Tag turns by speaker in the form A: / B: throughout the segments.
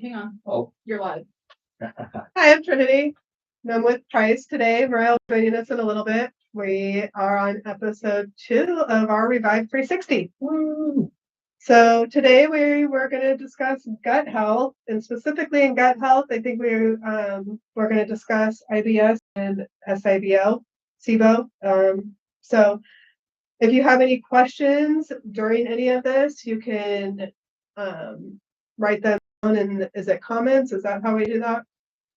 A: Hang on. Oh, you're live.
B: Hi, I'm Trinity. I'm with Price today. Mariyah will join us in a little bit. We are on episode 2 of our Revive 360. Woo! So today we're going to discuss gut health, and specifically in gut health, I think we're going to discuss IBS and SIBO. So if you have any questions during any of this, you can write them down. And is it comments? Is that how we do that?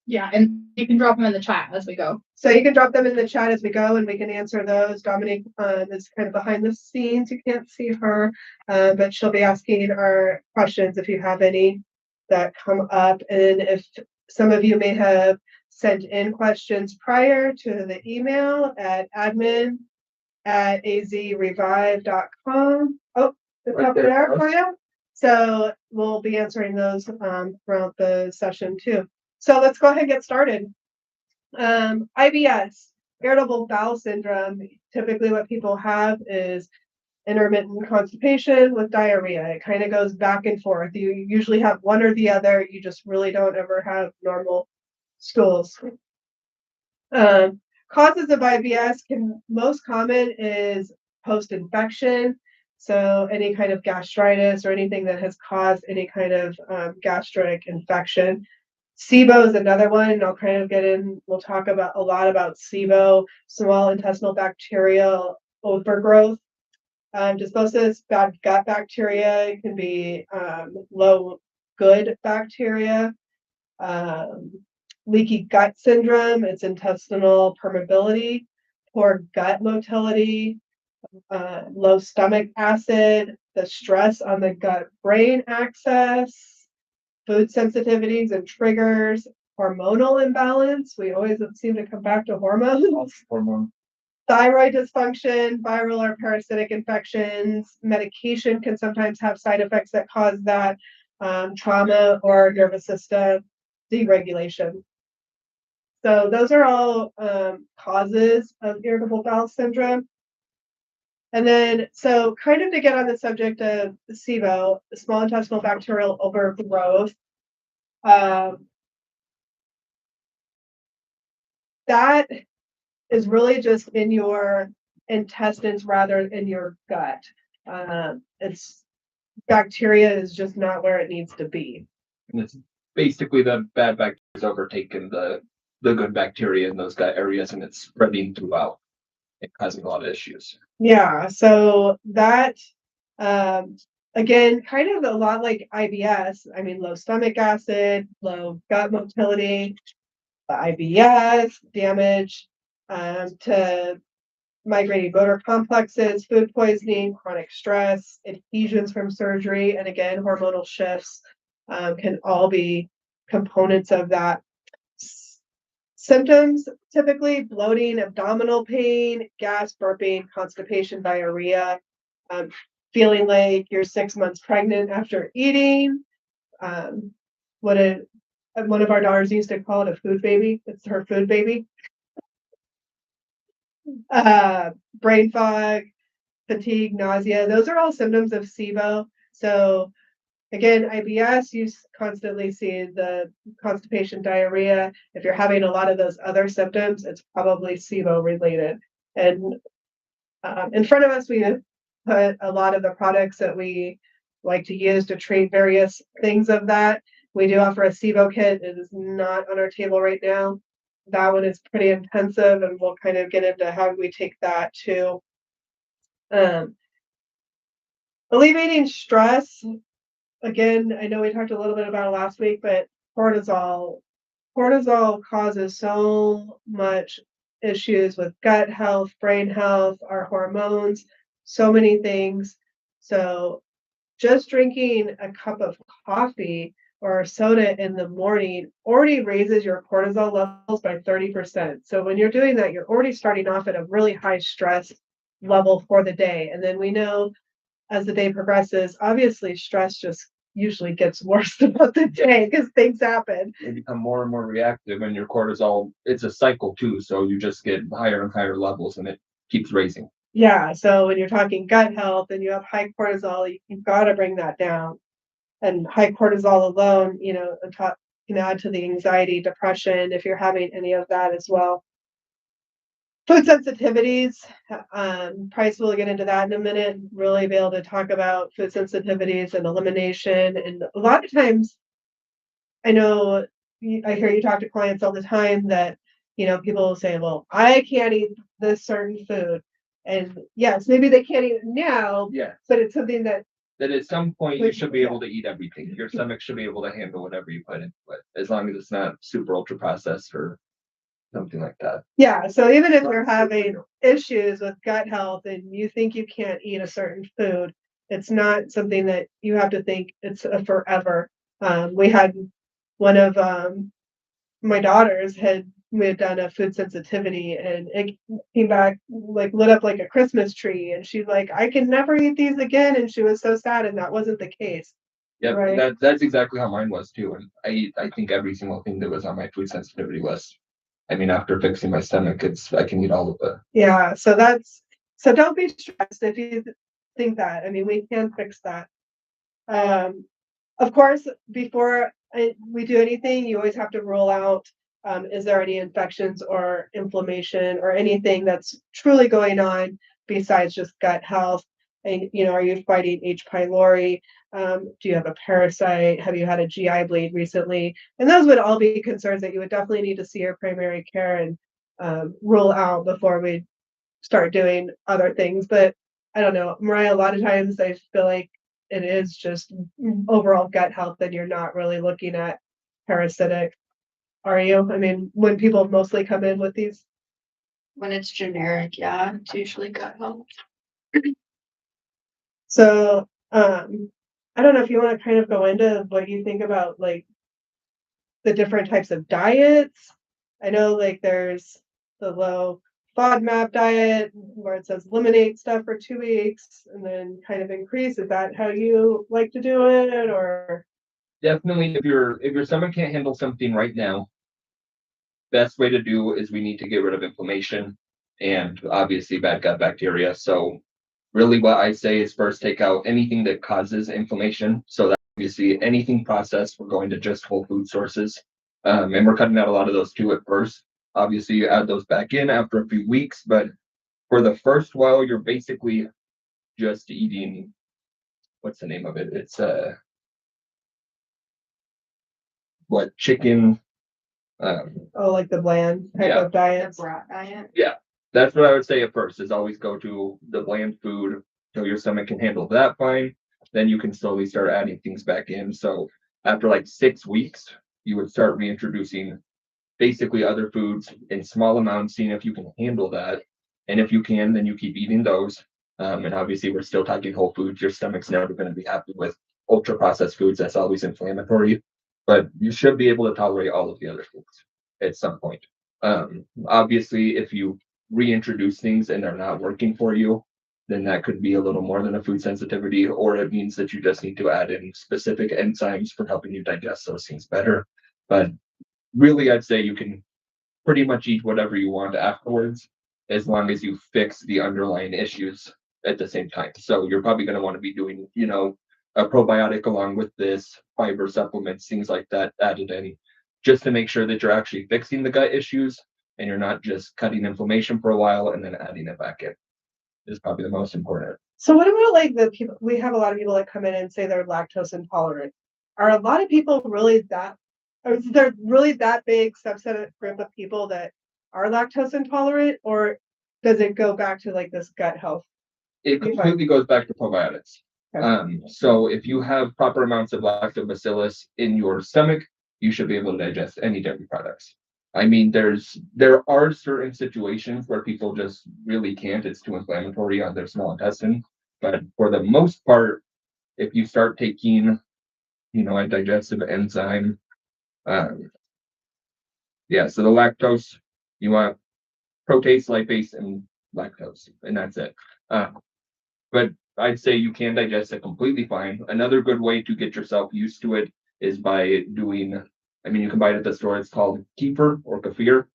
A: Yeah, and you can drop them in the chat as we go.
B: So you can drop them in the chat as we go, and we can answer those. Dominique is kind of behind the scenes. You can't see her, but she'll be asking our questions if you have any that come up. And if some of you may have sent in questions prior to the email at admin@azrevive.com. Oh, it's
C: Right
B: up
C: there,
B: there for you. So we'll be answering those throughout the session too. So let's go ahead and get started. IBS, irritable bowel syndrome. Typically what people have is intermittent constipation with diarrhea. It kind of goes back and forth. You usually have one or the other. You just really don't ever have normal stools. Causes of IBS most common is post-infection. So any kind of gastritis or anything that has caused any kind of gastric infection. SIBO is another one, and I'll kind of we'll talk about a lot about SIBO, small intestinal bacterial overgrowth. Dysbiosis, bad gut bacteria. It can be low good bacteria. Leaky gut syndrome, it's intestinal permeability, poor gut motility, low stomach acid, the stress on the gut-brain axis, food sensitivities and triggers, hormonal imbalance. We always seem to come back to hormones.
C: Hormone.
B: Thyroid dysfunction, viral or parasitic infections. Medication can sometimes have side effects that cause that, trauma or nervous system deregulation. So those are all causes of irritable bowel syndrome. And then, so kind of to get on the subject of SIBO, the small intestinal bacterial overgrowth, that is really just in your intestines rather than in your gut. It's bacteria is just not where it needs to be.
C: And it's basically the bad bacteria is overtaken the good bacteria in those gut areas, and it's spreading throughout and causing a lot of issues.
B: Yeah, so that again, kind of a lot like IBS. I mean, low stomach acid, low gut motility, the IBS, damage to migrating motor complexes, food poisoning, chronic stress, adhesions from surgery, and again, hormonal shifts can all be components of that. Symptoms, typically bloating, abdominal pain, gas, burping, constipation, diarrhea, feeling like you're 6 months pregnant after eating. One of our daughters used to call it a food baby. It's her food baby. Brain fog, fatigue, nausea. Those are all symptoms of SIBO. So again, IBS, you constantly see the constipation, diarrhea. If you're having a lot of those other symptoms, it's probably SIBO related. And in front of us, we put a lot of the products that we like to use to treat various things of that. We do offer a SIBO kit. It is not on our table right now. That one is pretty intensive, and we'll kind of get into how we take that too. Alleviating stress. Again, I know we talked a little bit about it last week, but cortisol causes so much issues with gut health, brain health, our hormones, so many things. So just drinking a cup of coffee or a soda in the morning already raises your cortisol levels by 30%. So when you're doing that, you're already starting off at a really high stress level for the day. And then we know as the day progresses, obviously stress just usually gets worse throughout the day because things happen.
C: You become more and more reactive, and your cortisol, it's a cycle too. So you just get higher and higher levels, and it keeps raising.
B: Yeah. So when you're talking gut health and you have high cortisol, you've got to bring that down. And high cortisol alone, you know, on top can add to the anxiety, depression, if you're having any of that as well. Food sensitivities, Price will get into that in a minute, really be able to talk about food sensitivities and elimination. And a lot of times, I know I hear you talk to clients all the time that, you know, people will say, well, I can't eat this certain food. And yes, maybe they can't eat it now,
C: Yeah,
B: but it's something that,
C: that at some point you
B: Which-
C: should be able to eat everything. Your stomach should be able to handle whatever you put into it, as long as it's not super ultra processed or something like that.
B: yeah. So even if you're having issues with gut health and you think you can't eat a certain food, it's not something that you have to think it's a forever. We had one of my daughters we had done a food sensitivity and it came back like lit up like a Christmas tree and she's like, I can never eat these again. And she was so sad and that wasn't the case.
C: Yep,
B: Right.
C: that's exactly how mine was too. And I think every single thing that was on my food sensitivity list. I mean, after fixing my stomach, I can eat all of it.
B: Yeah. So don't be stressed if you think that. I mean, we can fix that. Of course, before we do anything, you always have to rule out, is there any infections or inflammation or anything that's truly going on besides just gut health? And, you know, are you fighting H. pylori? Do you have a parasite? Have you had a GI bleed recently? And those would all be concerns that you would definitely need to see your primary care and rule out before we start doing other things. But I don't know, Mariyah, a lot of times I feel like it is just overall gut health and you're not really looking at parasitic. Are you? I mean, when people mostly come in with these.
A: When it's generic, yeah, it's usually gut health.
B: So I don't know if you want to kind of go into what you think about like the different types of diets. I know like there's the low FODMAP diet where it says eliminate stuff for 2 weeks and then kind of increase. Is that how you like to do it or?
C: Definitely, if your stomach can't handle something right now, best way to do is we need to get rid of inflammation and obviously bad gut bacteria. So really what I say is first take out anything that causes inflammation. So that obviously anything processed, we're going to just whole food sources. And we're cutting out a lot of those too at first. Obviously you add those back in after a few weeks, but for the first while, you're basically just eating, what's the name of it? It's chicken.
B: Oh, like the bland type
C: Yeah.
B: of diets.
A: Brat diet.
C: Yeah, that's what I would say at first is always go to the bland food till your stomach can handle that fine. Then you can slowly start adding things back in. So after like 6 weeks, you would start reintroducing basically other foods in small amounts, seeing if you can handle that. And if you can, then you keep eating those. And obviously we're still talking whole foods. Your stomach's never going to be happy with ultra processed foods. That's always inflammatory. But you should be able to tolerate all of the other foods at some point. Obviously, if you reintroduce things and they're not working for you, then that could be a little more than a food sensitivity, or it means that you just need to add in specific enzymes for helping you digest those things better. But really, I'd say you can pretty much eat whatever you want afterwards, as long as you fix the underlying issues at the same time. So you're probably going to want to be doing, a probiotic along with this, fiber supplements, things like that added in, just to make sure that you're actually fixing the gut issues and you're not just cutting inflammation for a while and then adding it back in. Is probably the most important.
B: So what about like the people, we have a lot of people that come in and say they're lactose intolerant. Are a lot of people really that, or is there really that big subset group of people that are lactose intolerant, or does it go back to like this gut health?
C: It completely goes back to probiotics.
B: Okay.
C: So if you have proper amounts of lactobacillus in your stomach, you should be able to digest any dairy products. I mean, there are certain situations where people just really can't. It's too inflammatory on their small intestine. But for the most part, if you start taking, a digestive enzyme, yeah, so the lactose, you want protease, lipase, and lactose, and that's it. But I'd say you can digest it completely fine. Another good way to get yourself used to it is by doing, you can buy it at the store. It's called kefir or kefir.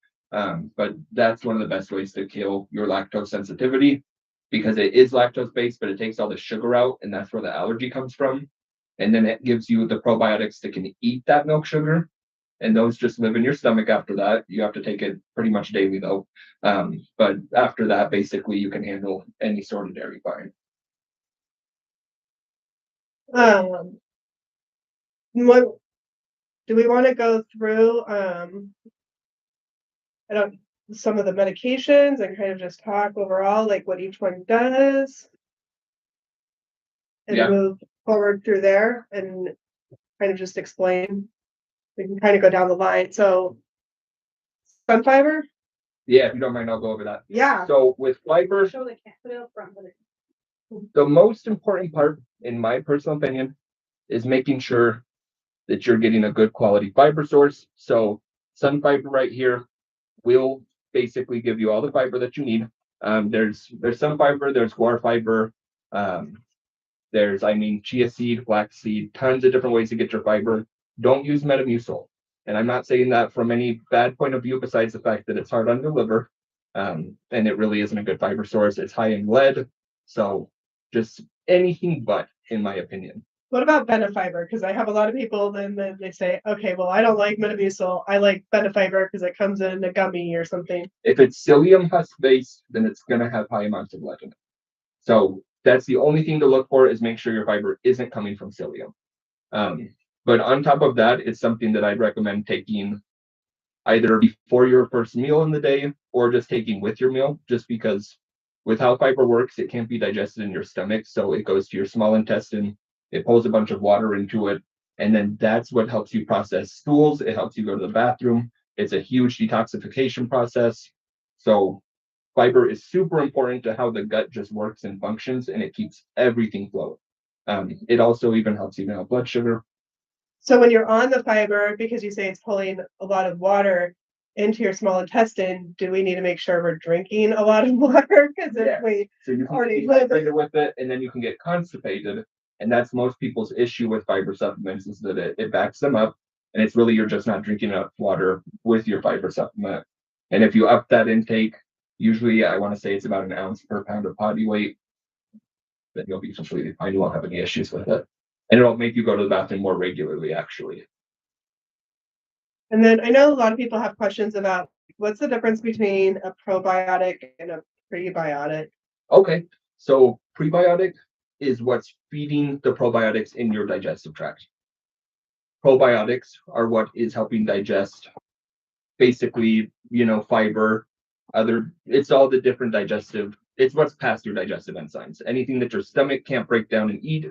C: But that's one of the best ways to kill your lactose sensitivity because it is lactose based, but it takes all the sugar out, and that's where the allergy comes from. and then it gives you the probiotics that can eat that milk sugar, and those just live in your stomach after that. You have to take it pretty much daily though. But after that, basically you can handle any sort of dairy fine.
B: What do we want to go through? Some of the medications and kind of just talk overall, like what each one does, and
C: Yeah.
B: move forward through there and kind of just explain. We can kind of go down the line. So, sun fiber?
C: Yeah, if you don't mind, I'll go over that.
B: Yeah.
C: So with fiber,
A: Show they can't put it up front, but
C: the most important part, in my personal opinion, is making sure that you're getting a good quality fiber source. So sun fiber right here will basically give you all the fiber that you need. There's sun fiber, there's guar fiber, there's chia seed, flax seed, tons of different ways to get your fiber. Don't use Metamucil. And I'm not saying that from any bad point of view, besides the fact that it's hard on the liver, and it really isn't a good fiber source. It's high in lead, so just anything but, in my opinion.
B: What about Benefiber? Because I have a lot of people, then they say, okay, well, I don't like Metamucil. I like Benefiber because it comes in a gummy or something.
C: If it's psyllium husk based, then it's going to have high amounts of lead in it. So that's the only thing to look for, is make sure your fiber isn't coming from psyllium. But on top of that, it's something that I'd recommend taking either before your first meal in the day or just taking with your meal, just because with how fiber works, it can't be digested in your stomach. So it goes to your small intestine, it pulls a bunch of water into it, and then that's what helps you process stools. It helps you go to the bathroom. It's a huge detoxification process. So fiber is super important to how the gut just works and functions, and it keeps everything flowing. It also even helps even out blood sugar.
B: So when you're on the fiber, because you say it's pulling a lot of water into your small intestine, do we need to make sure we're drinking a lot of water? Because if we
C: So you can
B: already
C: get
B: live
C: dehydrated with it, and then you can get constipated. And that's most people's issue with fiber supplements, is that it backs them up. And it's really, you're just not drinking enough water with your fiber supplement. And if you up that intake, usually I want to say it's about an ounce per pound of body weight, then you'll be completely fine. You won't have any issues with it. And it'll make you go to the bathroom more regularly, actually.
B: And then I know a lot of people have questions about what's the difference between a probiotic and a prebiotic?
C: Okay, so prebiotic is what's feeding the probiotics in your digestive tract. Probiotics are what is helping digest basically, fiber, it's all the different it's what's past your digestive enzymes. Anything that your stomach can't break down and eat,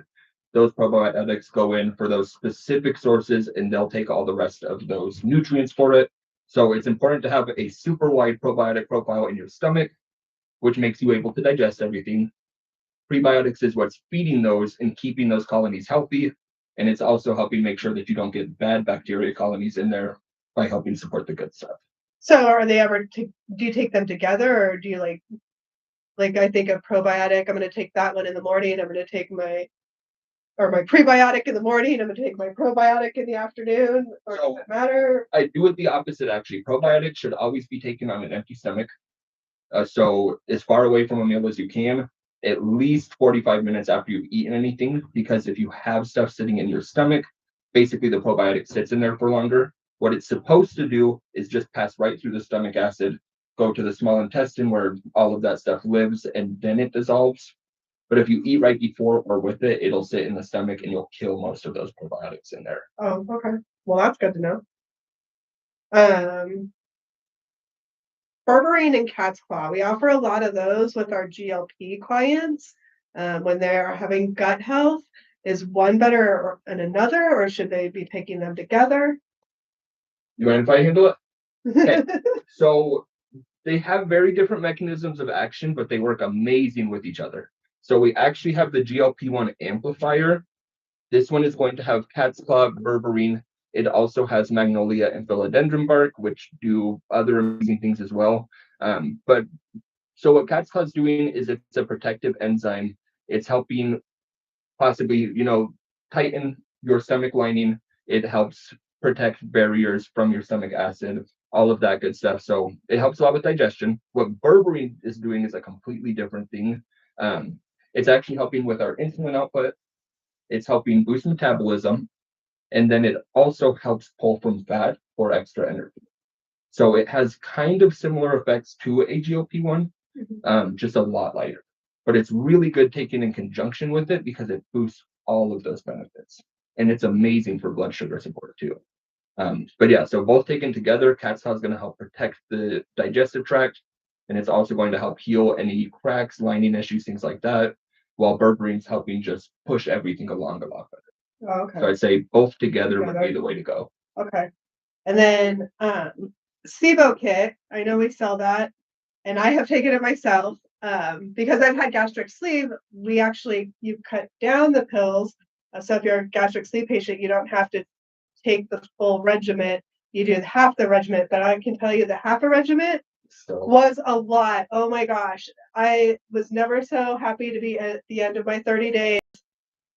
C: those probiotics go in for those specific sources, and they'll take all the rest of those nutrients for it. So it's important to have a super wide probiotic profile in your stomach, which makes you able to digest everything. Prebiotics is what's feeding those and keeping those colonies healthy. And it's also helping make sure that you don't get bad bacteria colonies in there by helping support the good stuff.
B: So are they ever, do you take them together, or do you like I think of probiotic, I'm going to take that one in the morning, I'm going to take my prebiotic in the morning, I'm going to take my probiotic in the afternoon, or does it matter?
C: I do it the opposite, actually. Probiotics should always be taken on an empty stomach. So as far away from a meal as you can, at least 45 minutes after you've eaten anything, because if you have stuff sitting in your stomach, basically the probiotic sits in there for longer. What it's supposed to do is just pass right through the stomach acid, go to the small intestine where all of that stuff lives, and then it dissolves. But if you eat right before or with it, it'll sit in the stomach and you'll kill most of those probiotics in there.
B: Oh, okay. Well, that's good to know. Berberine and cat's claw. We offer a lot of those with our GLP clients when they're having gut health. Is one better than another, or should they be taking them together?
C: You mind if I handle it? Okay. So they have very different mechanisms of action, but they work amazing with each other. So we actually have the GLP-1 amplifier. This one is going to have cat's claw, berberine. It also has magnolia and philodendron bark, which do other amazing things as well. But so what cat's claw is doing is it's a protective enzyme. It's helping possibly, tighten your stomach lining. It helps protect barriers from your stomach acid, all of that good stuff. So it helps a lot with digestion. What berberine is doing is a completely different thing. It's actually helping with our insulin output. It's helping boost metabolism, and then it also helps pull from fat for extra energy. So it has kind of similar effects to a GLP-1, just a lot lighter. But it's really good taken in conjunction with it because it boosts all of those benefits. And it's amazing for blood sugar support too. But yeah, so both taken together, cat saw is going to help protect the digestive tract, and it's also going to help heal any cracks, lining issues, things like that, while berberine is helping just push everything along a lot better.
B: Oh, okay.
C: So I'd say both together would be the way to go.
B: Okay. And then SIBO kit, I know we sell that, and I have taken it myself. Because I've had gastric sleeve, you cut down the pills. So if you're a gastric sleeve patient, you don't have to take the full regimen. You do half the regimen, but I can tell you the half a regimen was a lot. Oh my gosh. I was never so happy to be at the end of my 30 days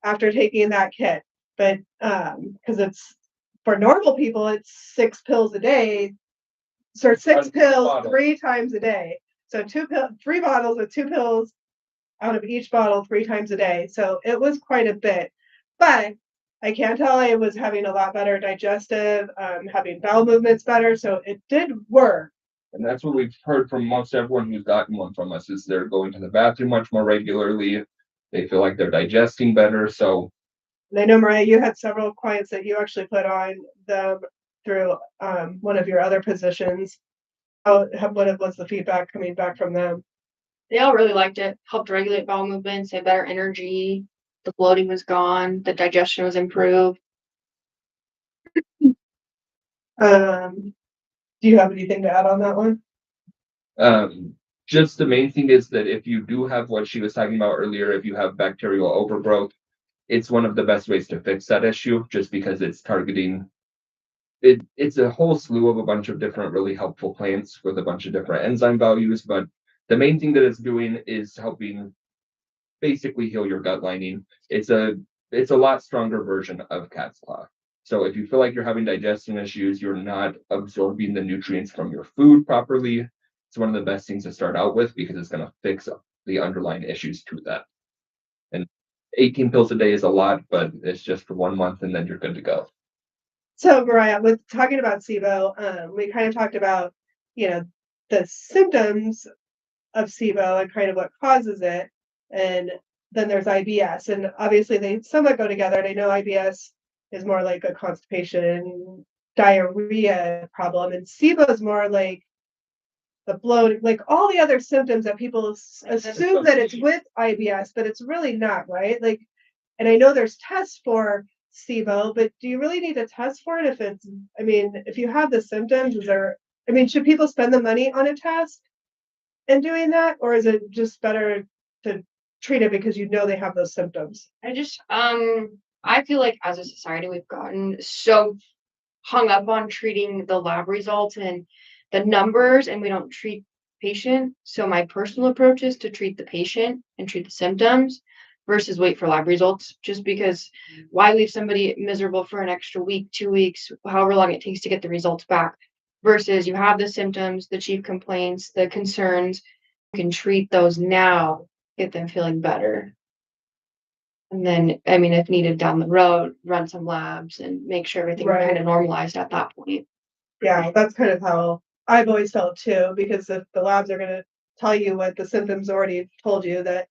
B: after taking that kit. But because it's for normal people, it's 6 pills a day. So 6 pills 3 times a day. So 3 bottles with 2 pills out of each bottle 3 times a day. So it was quite a bit. But I can tell I was having a lot better digestive, having bowel movements better. So it did work.
C: And that's what we've heard from most everyone who's gotten one from us is they're going to the bathroom much more regularly. They feel like they're digesting better. So
B: and I know, Mariyah, you had several clients that you actually put on them through one of your other positions. What was the feedback coming back from them?
A: They all really liked it. Helped regulate bowel movements, had better energy. The bloating was gone. The digestion was improved.
B: Do you have anything to add on that one?
C: Just the main thing is that if you do have what she was talking about earlier, if you have bacterial overgrowth, it's one of the best ways to fix that issue just because it's targeting it's a whole slew of a bunch of different really helpful plants with a bunch of different enzyme values, but the main thing that it's doing is helping basically heal your gut lining. It's a lot stronger version of cat's claw. So if you feel like you're having digestion issues, you're not absorbing the nutrients from your food properly, it's one of the best things to start out with because it's going to fix the underlying issues to that. And 18 pills a day is a lot, but it's just for 1 month and then you're good to go.
B: So, Mariyah, with talking about SIBO, we kind of talked about, the symptoms of SIBO and kind of what causes it. And then there's IBS. And obviously they somewhat go together. And I know IBS is more like a constipation, diarrhea problem. And SIBO is more like the bloating, like all the other symptoms that people assume that it's with IBS, but it's really not, right? Like, and I know there's tests for SIBO, but do you really need to test for it if you have the symptoms, should people spend the money on a test and doing that, or is it just better to treat it because they have those symptoms?
A: I feel like as a society we've gotten so hung up on treating the lab results and the numbers, and we don't treat patient. So my personal approach is to treat the patient and treat the symptoms versus wait for lab results, just because why leave somebody miserable for an extra week, 2 weeks, however long it takes to get the results back, versus you have the symptoms, the chief complaints, the concerns, you can treat those now, get them feeling better. And then, if needed down the road, run some labs and make sure everything kind of normalized at that point.
B: Yeah, that's kind of how I've always felt too, because if the labs are going to tell you what the symptoms already told you, that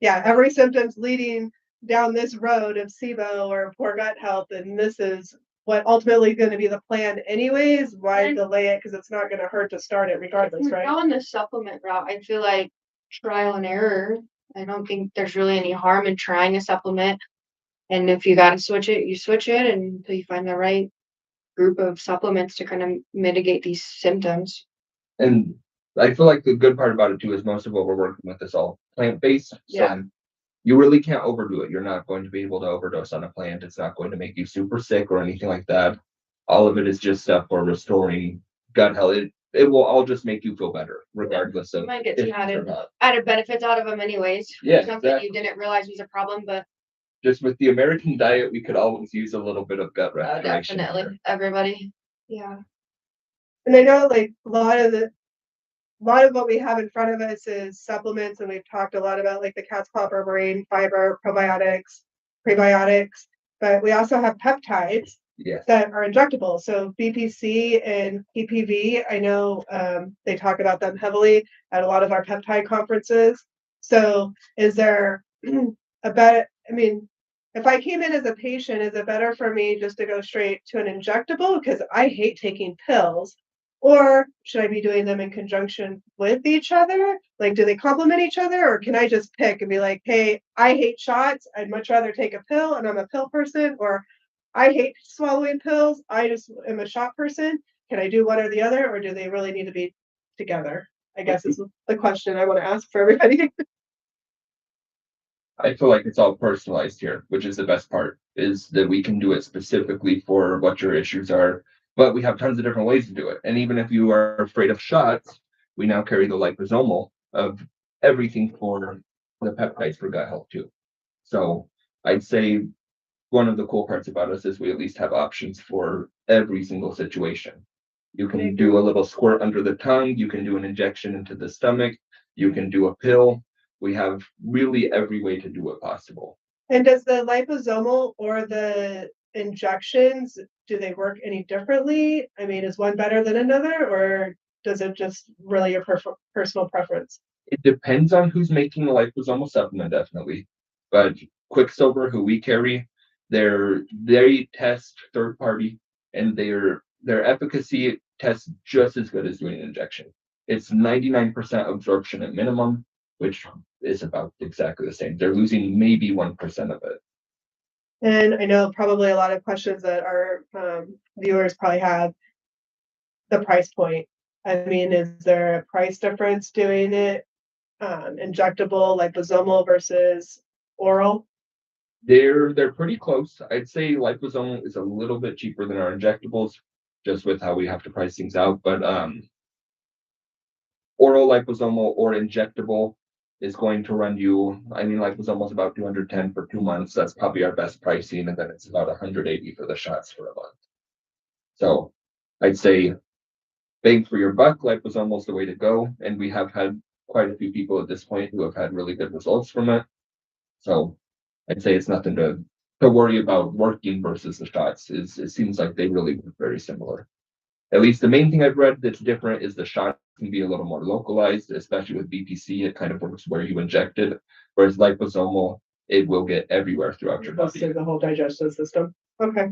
B: every symptom's leading down this road of SIBO or poor gut health, and this is what ultimately going to be the plan anyways, why delay it? Because it's not going to hurt to start it regardless, right?
A: On the supplement route, I feel like trial and error. I don't think there's really any harm in trying a supplement. And if you got to switch it, you switch it until you find the right group of supplements to kind of mitigate these symptoms.
C: And I feel like the good part about it too is most of what we're working with is all plant-based. So you really can't overdo it. You're not going to be able to overdose on a plant. It's not going to make you super sick or anything like that. All of it is just stuff for restoring gut health. It will all just make you feel better, regardless of.
A: You might get some added benefits out of them anyways.
C: Yeah,
A: something you didn't realize was a problem, but
C: just with the American diet, we could always use a little bit of gut restoration.
A: Definitely, everybody. Yeah.
B: And I know like a lot of what we have in front of us is supplements, and we've talked a lot about like the cat's paw berberine, fiber, probiotics. prebiotics, but we also have peptides
C: Yes.
B: that are injectable. So BPC and PPV, I know they talk about them heavily at a lot of our peptide conferences. So is there a better, I mean, if I came in as a patient, is it better for me just to go straight to an injectable? Because I hate taking pills. Or should I be doing them in conjunction with each other? Like, do they complement each other? Or can I just pick and be like, hey, I hate shots. I'd much rather take a pill and I'm a pill person. Or I hate swallowing pills. I just am a shot person. Can I do one or the other? Or do they really need to be together? I guess is the question I want to ask for everybody.
C: I feel like it's all personalized here, which is the best part, is that we can do it specifically for what your issues are. But we have tons of different ways to do it. And even if you are afraid of shots, we now carry the liposomal of everything for the peptides for gut health too. So I'd say one of the cool parts about us is we at least have options for every single situation. You can do a little squirt under the tongue, you can do an injection into the stomach, you can do a pill. We have really every way to do it possible.
B: And does the liposomal or the injections, do they work any differently? I mean, is one better than another, or does it just really your personal preference?
C: It depends on who's making the liposomal supplement, definitely. But Quicksilver, who we carry, they test third party, and their efficacy tests just as good as doing an injection. It's 99% absorption at minimum, which is about exactly the same. They're losing maybe 1% of it.
B: And I know probably a lot of questions that our viewers probably have, the price point. I mean, is there a price difference doing it injectable, liposomal versus oral?
C: They're pretty close. I'd say liposomal is a little bit cheaper than our injectables, just with how we have to price things out. But oral liposomal or injectable is going to run you, I mean, liposomal is about 210 for 2 months. That's probably our best pricing, and then it's about 180 for the shots for a month. So I'd say bang for your buck, liposomal is the way to go. And we have had quite a few people at this point who have had really good results from it. So I'd say it's nothing to worry about working versus the shots. It seems like they really work very similar. At least the main thing I've read that's different is the shot can be a little more localized, especially with BPC. It kind of works where you inject it, whereas liposomal, it will get everywhere throughout your
B: Goes
C: body.
B: through the whole digestive system. Okay.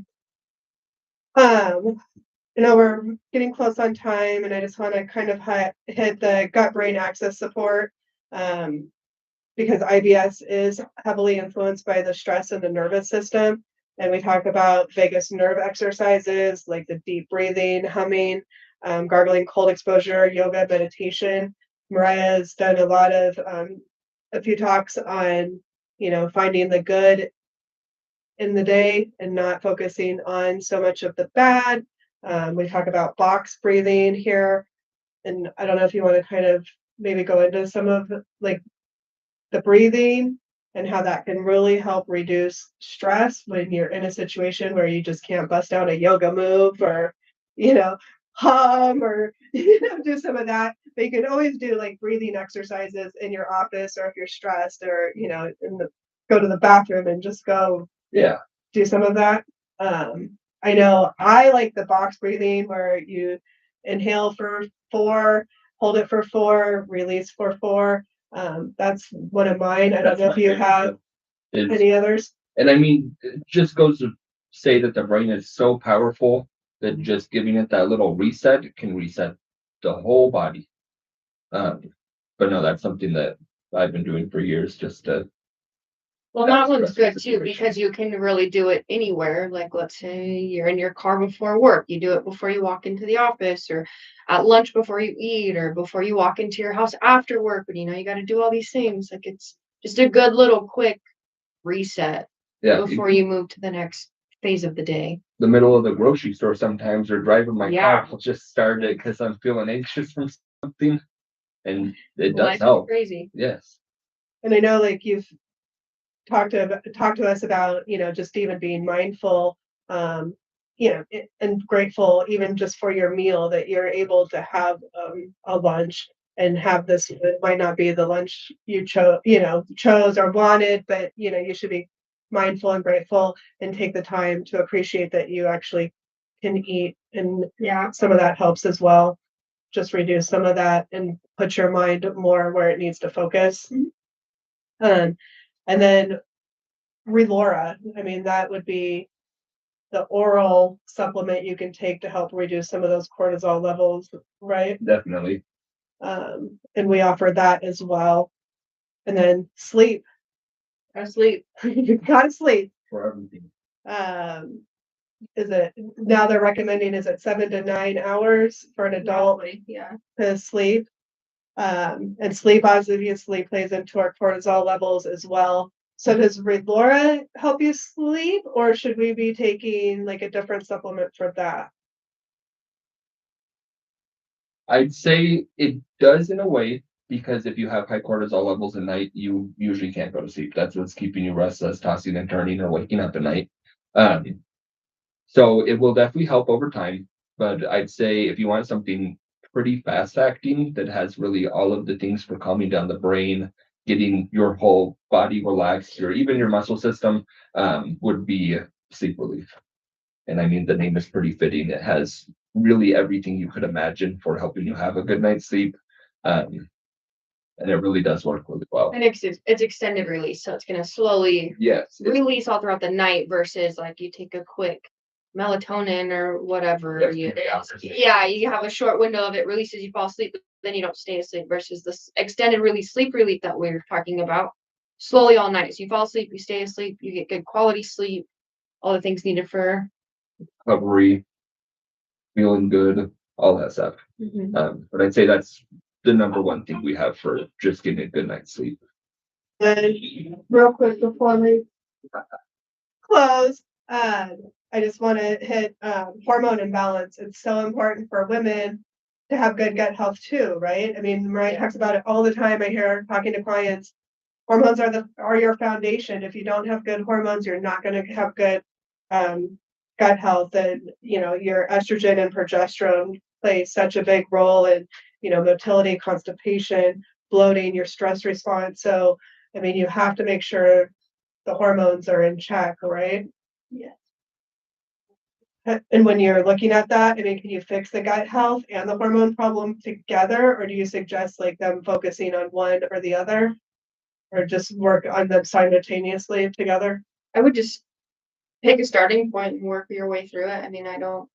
B: You know, we're getting close on time, and I just want to kind of hit the gut-brain axis support because IBS is heavily influenced by the stress in the nervous system. And we talk about vagus nerve exercises like the deep breathing, humming, gargling, cold exposure, yoga, meditation. Mariyah has done a lot of a few talks on, you know, finding the good in the day and not focusing on so much of the bad. We talk about box breathing here, and I don't know if you want to kind of maybe go into some of like the breathing and how that can really help reduce stress when you're in a situation where you just can't bust out a yoga move or, you know, hum or, you know, do some of that. But you can always do like breathing exercises in your office, or if you're stressed, or, you know, go to the bathroom and just go do some of that. I know I like the box breathing where you inhale for 4, hold it for 4, release for 4. That's one of mine. I don't know if you have any others.
C: And I mean, it just goes to say that the brain is so powerful that just giving it that little reset can reset the whole body. But no, that's something that I've been doing for years just to.
A: Well, that one's good too, because you can really do it anywhere. Like, let's say you're in your car before work, you do it before you walk into the office, or at lunch before you eat, or before you walk into your house after work. But you know, you got to do all these things. Like, it's just a good little quick reset before you move to the next phase of the day.
C: The middle of the grocery store sometimes, or driving my car, I'll just start it because I'm feeling anxious from something, and it does help.
A: Crazy.
C: Yes.
B: And I know, like, you've talk to us about, you know, just even being mindful, you know, and grateful even just for your meal, that you're able to have a lunch and have this. It might not be the lunch you chose or wanted, but you know, you should be mindful and grateful and take the time to appreciate that you actually can eat, and
A: Yeah.
B: some of that helps as well. Just reduce some of that and put your mind more where it needs to focus. And then Relora, I mean, that would be the oral supplement you can take to help reduce some of those cortisol levels, right?
C: Definitely.
B: And we offer that as well. And then sleep.
A: Asleep.
B: You gotta sleep.
C: For everything.
B: Is it now they're recommending, is it 7 to 9 hours for an adult
A: Yeah.
B: to sleep? And sleep obviously plays into our cortisol levels as well. So does Relora help you sleep, or should we be taking like a different supplement for that?
C: I'd say it does in a way, because if you have high cortisol levels at night, you usually can't go to sleep. That's what's keeping you restless, tossing and turning, or waking up at night. So it will definitely help over time. But I'd say if you want something pretty fast acting that has really all of the things for calming down the brain, getting your whole body relaxed, or even your muscle system, would be sleep relief. And I mean, the name is pretty fitting. It has really everything you could imagine for helping you have a good night's sleep. And it really does work really well.
A: And it's extended release, so it's gonna slowly
C: Yes.
A: release all throughout the night versus like you take a quick melatonin or whatever
C: Yes,
A: you
C: 3 hours.
A: yeah, you have a short window of it releases, you fall asleep, but then you don't stay asleep versus this extended release sleep relief that we're talking about slowly all night. So you fall asleep, you stay asleep, you get good quality sleep, all the things needed for
C: Recovery, feeling good, all that stuff. But I'd say that's the number one thing we have for just getting a good night's sleep.
B: And real quick before we close, I just want to hit hormone imbalance. It's so important for women to have good gut health too, right? I mean, Mariyah talks about it all the time. I hear her talking to clients. Hormones are your foundation. If you don't have good hormones, you're not going to have good gut health. And your estrogen and progesterone play such a big role in motility, constipation, bloating, your stress response. So I mean, you have to make sure the hormones are in check, right?
A: Yes.
B: And when you're looking at that, I mean, can you fix the gut health and the hormone problem together, or do you suggest like them focusing on one or the other, or just work on them simultaneously together?
A: I would just pick a starting point and work your way through it. I mean, I don't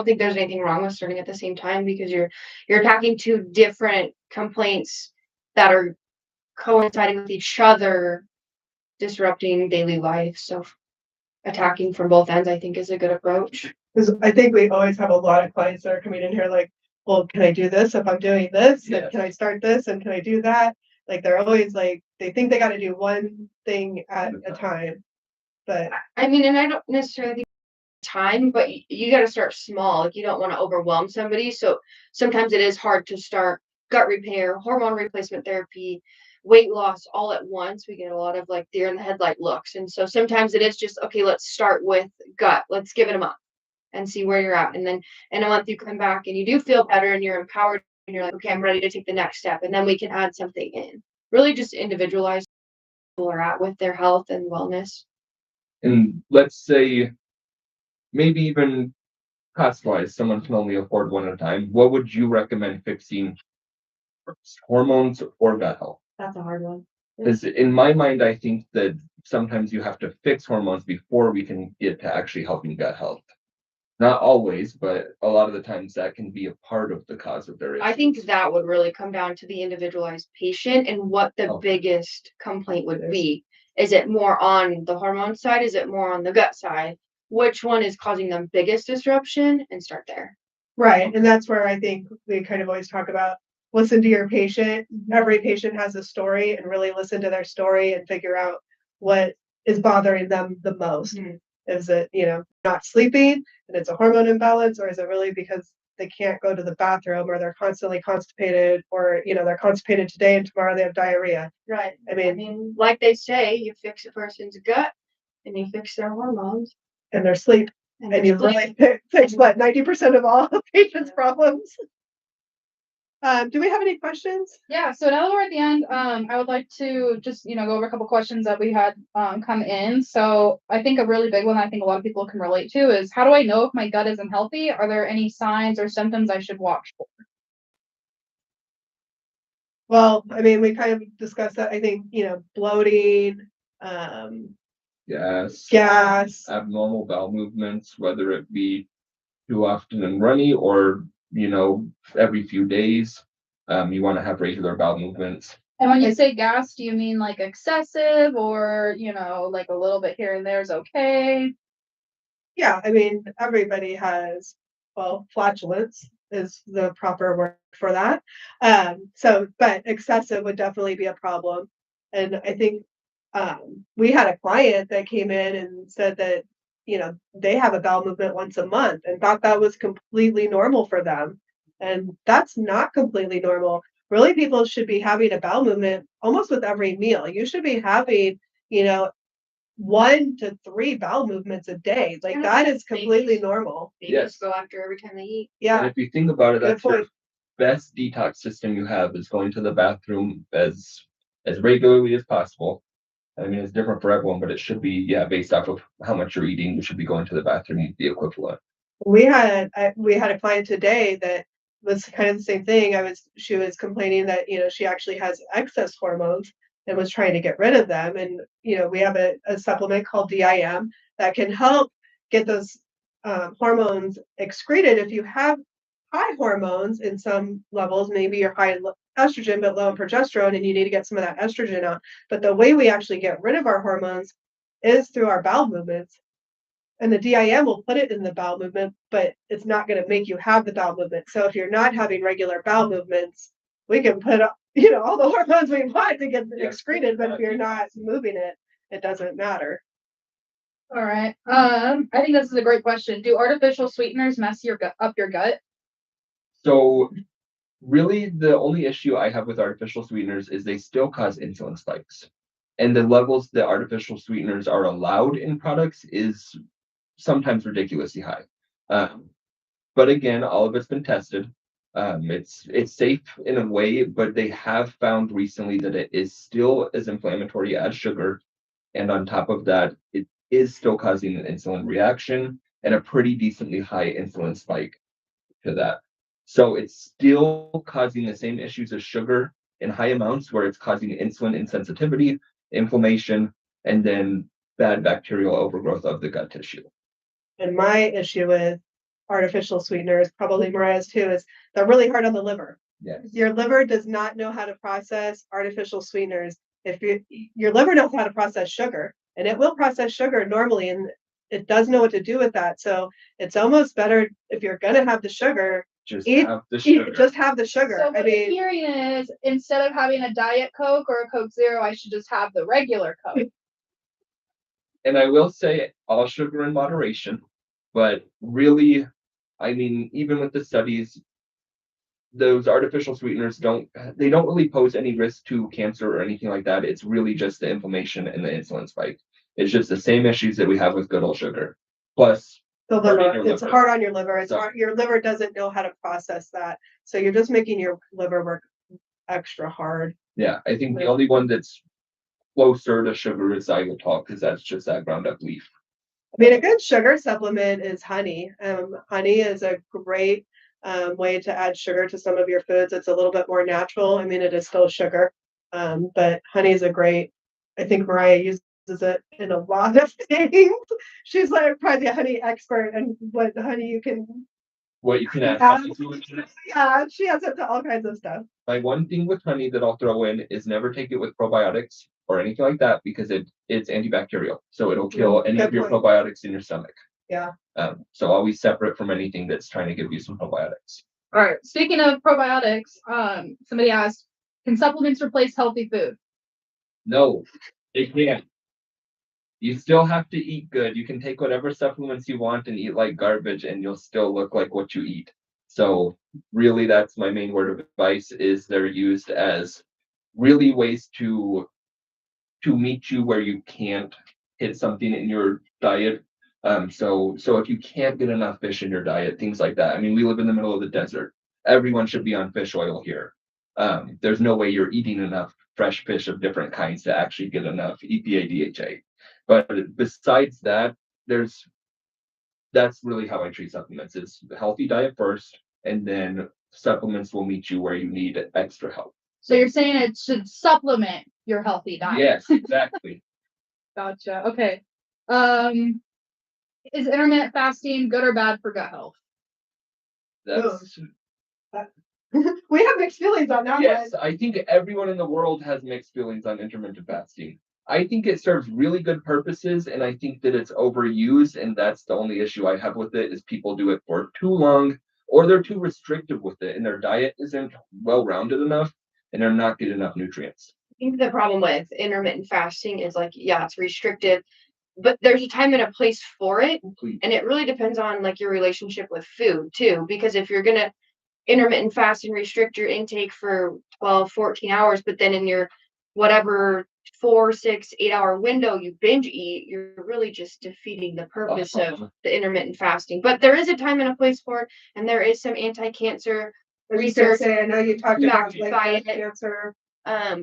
A: think there's anything wrong with starting at the same time because you're attacking two different complaints that are coinciding with each other, disrupting daily life. So attacking from both ends, I think, is a good approach.
B: Because I think we always have a lot of clients that are coming in here like, well, can I do this if I'm doing this? And
C: Yes.
B: can I start this? And can I do that? Like they're always like, they think they got to do one thing at a time. But
A: I mean, and I don't necessarily think time, but you got to start small. Like you don't want to overwhelm somebody. So sometimes it is hard to start gut repair, hormone replacement therapy, weight loss all at once. We get a lot of like deer in the headlight looks. And so sometimes it is just, okay, let's start with gut. Let's give it a month and see where you're at. And then in a month you come back and you do feel better and you're empowered and you're like, okay, I'm ready to take the next step. And then we can add something in. Really just individualize where people are at with their health and wellness.
C: And let's say maybe even cost wise, someone can only afford one at a time. What would you recommend fixing first, hormones or gut health?
A: That's a hard one.
C: Because in my mind, I think that sometimes you have to fix hormones before we can get to actually helping gut health. Not always, but a lot of the times that can be a part of the cause of their issues.
A: I think that would really come down to the individualized patient and what the biggest complaint would be. Is it more on the hormone side? Is it more on the gut side? Which one is causing them biggest disruption and start there.
B: right. And that's where I think we kind of always talk about listen to your patient. Every patient has a story, and really listen to their story and figure out what is bothering them the most. Is it, not sleeping and it's a hormone imbalance, or is it really because they can't go to the bathroom, or they're constantly constipated, or, they're constipated today and tomorrow they have diarrhea?
A: Right.
B: I mean,
A: like they say, you fix a person's gut and you fix their hormones.
B: and their sleep. And you really fix what, 90% of all patients' problems? Do we have any questions?
D: Yeah, so now that we're at the end, I would like to just, go over a couple questions that we had come in. So I think a really big one I think a lot of people can relate to is, how do I know if my gut isn't healthy? Are there any signs or symptoms I should watch for?
B: Well, I mean, we kind of discussed that. I think, bloating,
C: Yes.
B: gas.
C: Abnormal bowel movements, whether it be too often and runny or, every few days. You want to have regular bowel movements.
D: And when you say gas, do you mean like excessive or, like a little bit here and there is okay?
B: Yeah, I mean, everybody has, well, flatulence is the proper word for that. But excessive would definitely be a problem. And I think we had a client that came in and said that, they have a bowel movement once a month and thought that was completely normal for them. And that's not completely normal. Really, people should be having a bowel movement almost with every meal. You should be having, 1 to 3 bowel movements a day. Like, that is completely normal.
A: They just go after every time they eat.
C: And
B: Yeah,
C: if you think about it,
B: good
C: that's your
B: point.
C: best detox system you have is going to the bathroom as regularly as possible. I mean, it's different for everyone, but it should be, based off of how much you're eating, you should be going to the bathroom the equivalent.
B: We had a client today that was kind of the same thing. She was complaining that, she actually has excess hormones and was trying to get rid of them. And, we have a supplement called DIM that can help get those hormones excreted. If you have high hormones in some levels, maybe you're high in estrogen but low in progesterone, and you need to get some of that estrogen out. But the way we actually get rid of our hormones is through our bowel movements. And the DIM will put it in the bowel movement, but it's not going to make you have the bowel movement. So if you're not having regular bowel movements, we can put all the hormones we want to get excreted, but if you're not moving it, it doesn't matter.
D: All right. I think this is a great question. Do artificial sweeteners mess up your gut?
C: So really the only issue I have with artificial sweeteners is they still cause insulin spikes. And the levels that artificial sweeteners are allowed in products is sometimes ridiculously high. But again, all of it's been tested. It's safe in a way, but they have found recently that it is still as inflammatory as sugar. And on top of that, it is still causing an insulin reaction and a pretty decently high insulin spike to that. So it's still causing the same issues as sugar in high amounts, where it's causing insulin insensitivity, inflammation, and then bad bacterial overgrowth of the gut tissue.
B: And my issue with artificial sweeteners, probably Mariyah's too, is they're really hard on the liver.
C: Yes.
B: Your liver does not know how to process artificial sweeteners. If your liver knows how to process sugar, and it will process sugar normally, and it does know what to do with that. So it's almost better if you're going to have the sugar,
C: Just have the sugar.
B: just have the sugar.
D: So what I'm hearing is, instead of having a Diet Coke or a Coke Zero, I should just have the regular Coke.
C: And I will say all sugar in moderation, but really, I mean, even with the studies, those artificial sweeteners don't really pose any risk to cancer or anything like that. It's really just the inflammation and the insulin spike. It's just the same issues that we have with good old sugar. Plus,
B: the liver, it's hard on your liver. It's
C: So-
B: hard. Your liver doesn't know how to process that. So you're just making your liver work extra hard.
C: Yeah, I think the only one that's closer to sugar is xylitol, because that's just that ground up leaf.
B: I mean, a good sugar supplement is honey. Honey is a great way to add sugar to some of your foods. It's a little bit more natural. I mean, it is still sugar, but honey is I think Mariyah uses it in a lot of things. She's like probably a honey expert, and what honey you can
C: add
B: add.
C: honey to it.
B: Yeah, she has it to all kinds of stuff.
C: My one thing with honey that I'll throw in is never take it with probiotics or anything like that, because it's antibacterial. So it'll kill any of your probiotics in your stomach.
B: Yeah.
C: So always separate from anything that's trying to give you some probiotics.
D: All right. Speaking of probiotics, somebody asked, can supplements replace healthy food?
C: No, it can't. You still have to eat good. You can take whatever supplements you want and eat like garbage, and you'll still look like what you eat. So really, that's my main word of advice, is they're used as really ways to meet you where you can't hit something in your diet. So if you can't get enough fish in your diet, things like that. I mean, we live in the middle of the desert. everyone should be on fish oil here. There's no way you're eating enough fresh fish of different kinds to actually get enough EPA, DHA. But besides that, that's really how I treat supplements. It's a healthy diet first, and then supplements will meet you where you need extra help.
D: So you're saying it should supplement your healthy diet?
C: Yes, exactly.
D: Gotcha. Okay. Is intermittent fasting good or bad for gut health?
C: That's
B: We have mixed feelings on that
C: yes,
B: one.
C: I think everyone in the world has mixed feelings on intermittent fasting. I think it serves really good purposes, and I think that it's overused, and that's the only issue I have with it is people do it for too long, or they're too restrictive with it, and their diet isn't well-rounded enough, and they're not getting enough nutrients.
A: I think the problem with intermittent fasting is like, yeah, it's restrictive, but there's a time and a place for it.
C: Complete.
A: And it really depends on like your relationship with food too, because if you're gonna intermittent fast and restrict your intake for 12, 14 hours, but then in your whatever 4, 6, 8 hour window you binge eat, you're really just defeating the purpose of the intermittent fasting. But there is a time and a place for it, and there is some anti-cancer
B: I was just gonna
A: research
B: say, I know you talked about
A: backed
B: like
A: by
B: breast
A: it.
B: cancer.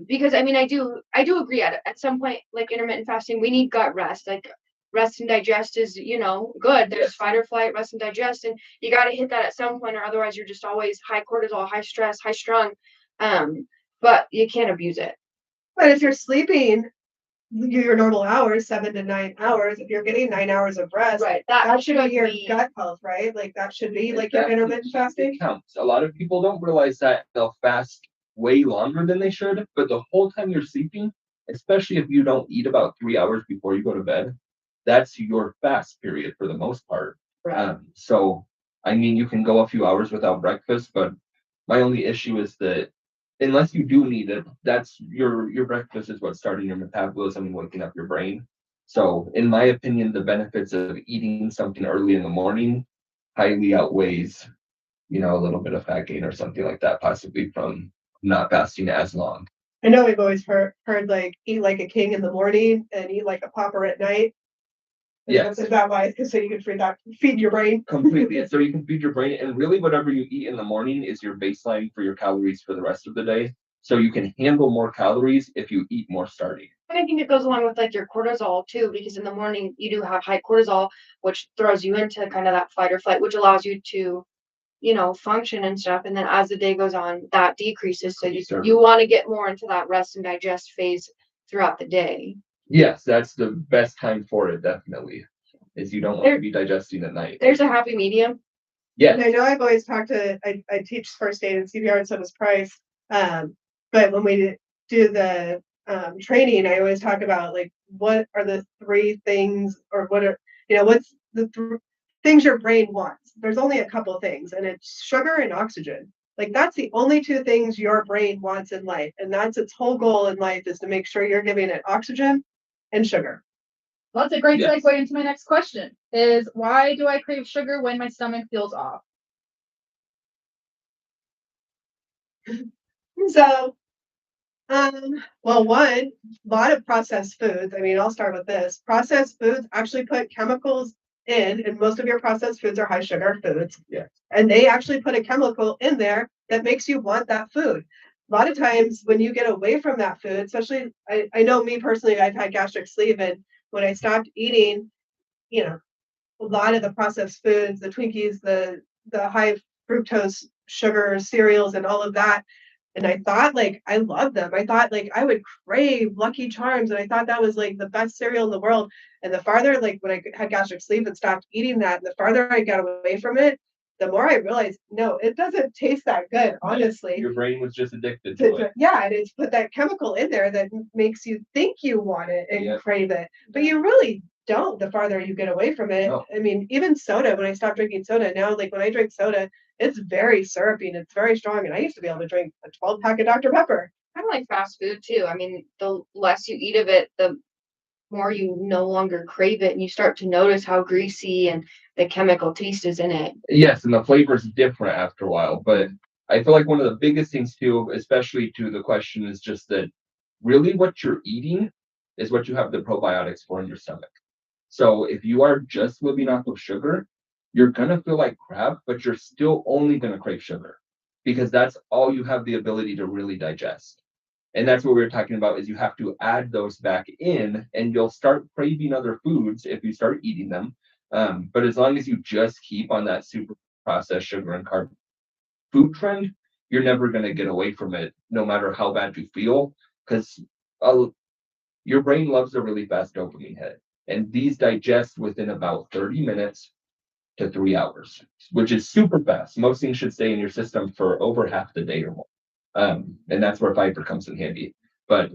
A: Because I mean, I do agree at some point, like intermittent fasting, we need gut rest. Like rest and digest is, good. There's
C: Yes.
A: fight or flight, rest and digest, and you got to hit that at some point, or otherwise you're just always high cortisol, high stress, high strung. But you can't abuse it.
B: But if you're sleeping your normal hours, 7 to 9 hours, if you're getting 9 hours of rest,
A: Right.
B: that should be your
A: be
B: gut health, right? Like that should be like your
C: Exactly.
B: intermittent fasting.
C: It counts. A lot of people don't realize that they'll fast way longer than they should, but the whole time you're sleeping, especially if you don't eat about 3 hours before you go to bed, that's your fast period for the most part.
A: Right.
C: So, I mean, you can go a few hours without breakfast, but my only issue is that unless you do need it, that's your breakfast is what's starting your metabolism and waking up your brain. So, in my opinion, the benefits of eating something early in the morning highly outweighs, a little bit of fat gain or something like that, possibly from not fasting as long.
B: I know we've always heard like eat like a king in the morning and eat like a pauper at night.
C: Yes.
B: Is that why? So you can feed your brain.
C: Completely. So you can feed your brain, and really whatever you eat in the morning is your baseline for your calories for the rest of the day. So you can handle more calories if you eat more starting.
A: And I think it goes along with like your cortisol too, because in the morning you do have high cortisol, which throws you into kind of that fight or flight, which allows you to, function and stuff. And then as the day goes on, that decreases. So you want to get more into that rest and digest phase throughout the day.
C: Yes, that's the best time for it, definitely. Is you don't want to be digesting at night.
A: There's a happy medium.
C: Yes.
B: And I know I've always talked to, I teach first aid and CPR, and so does Price. But when we do the training, I always talk about like, what are the 3 things, or what are, what's the things your brain wants? There's only a couple of things, and it's sugar and oxygen. Like that's the only 2 things your brain wants in life. And that's its whole goal in life, is to make sure you're giving it oxygen and sugar.
D: Well, that's a great segue into my next question, is why do I crave sugar when my stomach feels off?
B: So, well, one, a lot of processed foods. I mean, I'll start with this. Processed foods actually put chemicals in, and most of your processed foods are high sugar foods.
C: Yeah.
B: And they actually put a chemical in there that makes you want that food. A lot of times when you get away from that food, especially, I know me personally, I've had gastric sleeve, and when I stopped eating, a lot of the processed foods, the Twinkies, the high fructose sugar cereals and all of that. And I thought like I loved them. I thought like I would crave Lucky Charms, and I thought that was like the best cereal in the world. And the farther, like when I had gastric sleeve and stopped eating that, the farther I got away from it, the more I realized, no, it doesn't taste that good, honestly.
C: Your brain was just addicted to it.
B: Yeah, and it's put that chemical in there that makes you think you want it and crave it, but you really don't the farther you get away from it.
C: No.
B: I mean, even soda, when I stopped drinking soda, now like when I drink soda, it's very syrupy and it's very strong. And I used to be able to drink a 12-pack of Dr. Pepper.
A: Kind of like fast food too. I mean, the less you eat of it, the more you no longer crave it, and you start to notice how greasy and the chemical taste is in it.
C: Yes, and the flavor is different after a while. But I feel like one of the biggest things too, especially to the question, is just that really what you're eating is what you have the probiotics for in your stomach. So if you are just living off of sugar, you're gonna feel like crap, but you're still only gonna crave sugar. because that's all you have the ability to really digest. And that's what we were talking about, is you have to add those back in, and you'll start craving other foods if you start eating them. But as long as you just keep on that super processed sugar and carb food trend, you're never going to get away from it, no matter how bad you feel, because your brain loves a really fast dopamine hit. And these digest within about 30 minutes to 3 hours, which is super fast. Most things should stay in your system for over half the day or more. And that's where fiber comes in handy. But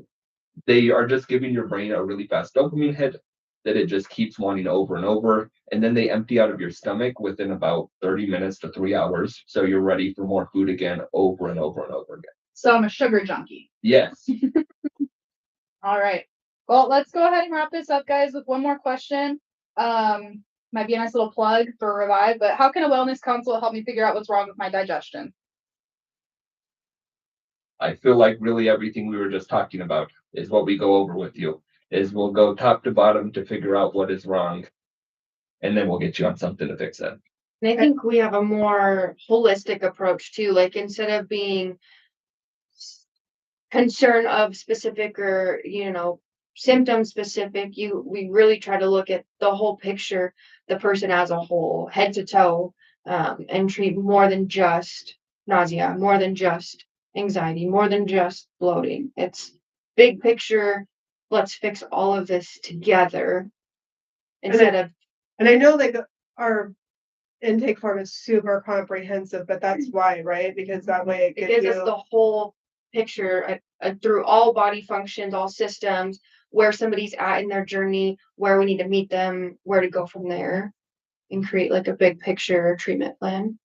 C: they are just giving your brain a really fast dopamine hit that it just keeps wanting over and over. And then they empty out of your stomach within about 30 minutes to 3 hours. So you're ready for more food again, over and over and over again.
D: So I'm a sugar junkie.
C: Yes.
D: All right. Well, let's go ahead and wrap this up, guys, with one more question. Might be a nice little plug for Revive, but how can a wellness consult help me figure out what's wrong with my digestion?
C: I feel like really everything we were just talking about is what we go over with you, is we'll go top to bottom to figure out what is wrong, and then we'll get you on something to fix it.
A: And I think we have a more holistic approach too. Like, instead of being concern of specific or, symptom specific, we really try to look at the whole picture, the person as a whole, head to toe, and treat more than just nausea, more than just anxiety, more than just bloating. It's big picture. Let's fix all of this together instead of.
B: And I know like our intake form is super comprehensive, but that's why, right? Because that way
A: it gives us the whole picture through all body functions, all systems, where somebody's at in their journey, where we need to meet them, where to go from there, and create like a big picture treatment plan.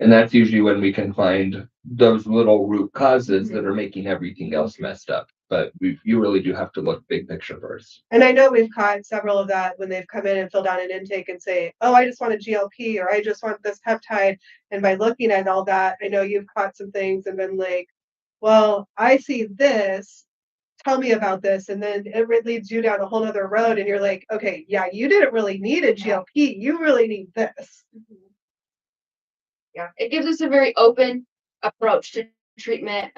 C: And that's usually when we can find those little root causes that are making everything else messed up. But you really do have to look big picture first.
B: And I know we've caught several of that when they've come in and filled out an intake and say, oh, I just want a GLP, or I just want this peptide. And by looking at all that, I know you've caught some things and been like, well, I see this, tell me about this. And then it leads you down a whole other road. And you're like, okay, yeah, you didn't really need a GLP. You really need this.
A: Yeah, it gives us a very open approach to treatment,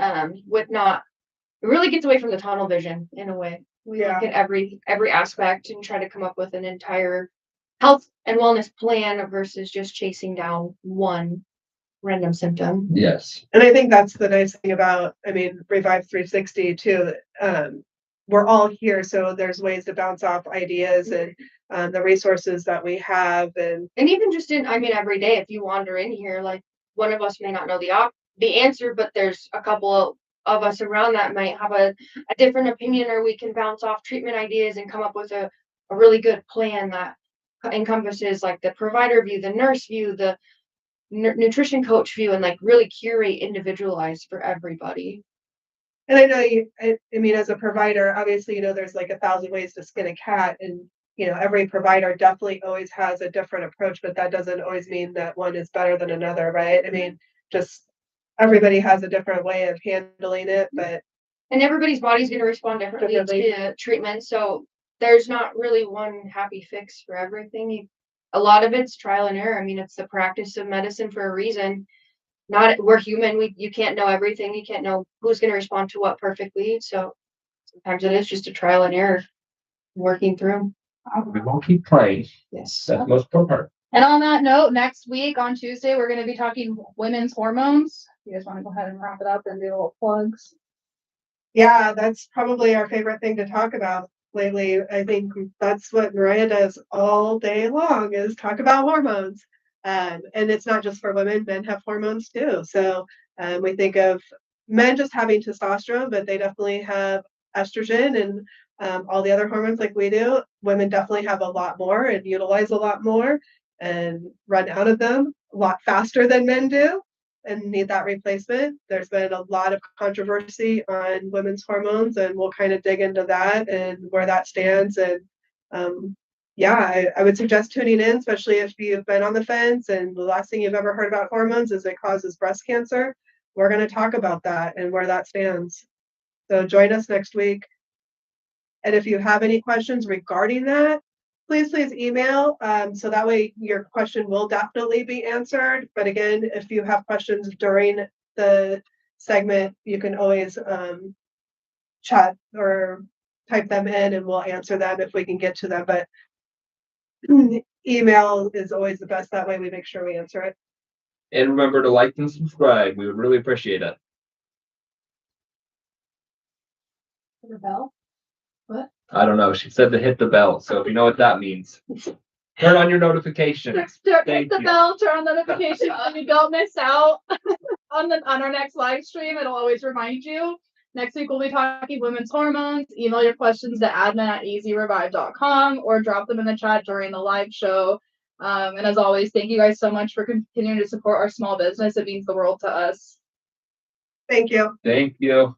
A: it really gets away from the tunnel vision in a way. We look at every aspect and try to come up with an entire health and wellness plan versus just chasing down one random symptom.
C: Yes.
B: And I think that's the nice thing about, Revive 360 too. We're all here, so there's ways to bounce off ideas and the resources that we have, and
A: even just every day, if you wander in here, like, one of us may not know the answer, but there's a couple of us around that might have a different opinion, or we can bounce off treatment ideas and come up with a really good plan that encompasses like the provider view, the nurse view, the nutrition coach view, and like really curate individualized for everybody.
B: And I know as a provider, obviously, there's like 1,000 ways to skin a cat, and every provider definitely always has a different approach, but that doesn't always mean that one is better than another, right? Just everybody has a different way of handling it,
A: and everybody's body's going to respond differently to treatment. So there's not really one happy fix for everything. A lot of it's trial and error. It's the practice of medicine for a reason. We're human. You can't know everything. You can't know who's going to respond to what perfectly. So sometimes it is just a trial and error working through.
C: We won't keep trying.
A: Yes.
C: That's the most important part.
D: And on that note, next week on Tuesday, we're going to be talking women's hormones. You guys want to go ahead and wrap it up and do little plugs?
B: Yeah, that's probably our favorite thing to talk about lately. I think that's what Mariyah does all day long, is talk about hormones. And it's not just for women, men have hormones too. So we think of men just having testosterone, but they definitely have estrogen and all the other hormones like we do. Women definitely have a lot more and utilize a lot more and run out of them a lot faster than men do and need that replacement. There's been a lot of controversy on women's hormones, and we'll kind of dig into that and where that stands. And I would suggest tuning in, especially if you've been on the fence and the last thing you've ever heard about hormones is it causes breast cancer. We're going to talk about that and where that stands. So join us next week. And if you have any questions regarding that, please email. So that way your question will definitely be answered. But again, if you have questions during the segment, you can always chat or type them in and we'll answer them if we can get to them. But email is always the best. That way we make sure we answer it.
C: And remember to like and subscribe. We would really appreciate it.
D: The bell? What?
C: I don't know. She said to hit the bell. So if you know what that means, turn on your notifications.
D: Hit
C: Thank
D: the
C: you.
D: bell, turn on notifications so you don't miss out on our next live stream. It'll always remind you. Next week we'll be talking women's hormones. Email your questions to admin@easyrevive.com or drop them in the chat during the live show. And as always, thank you guys so much for continuing to support our small business. It means the world to us.
B: Thank you.
C: Thank you.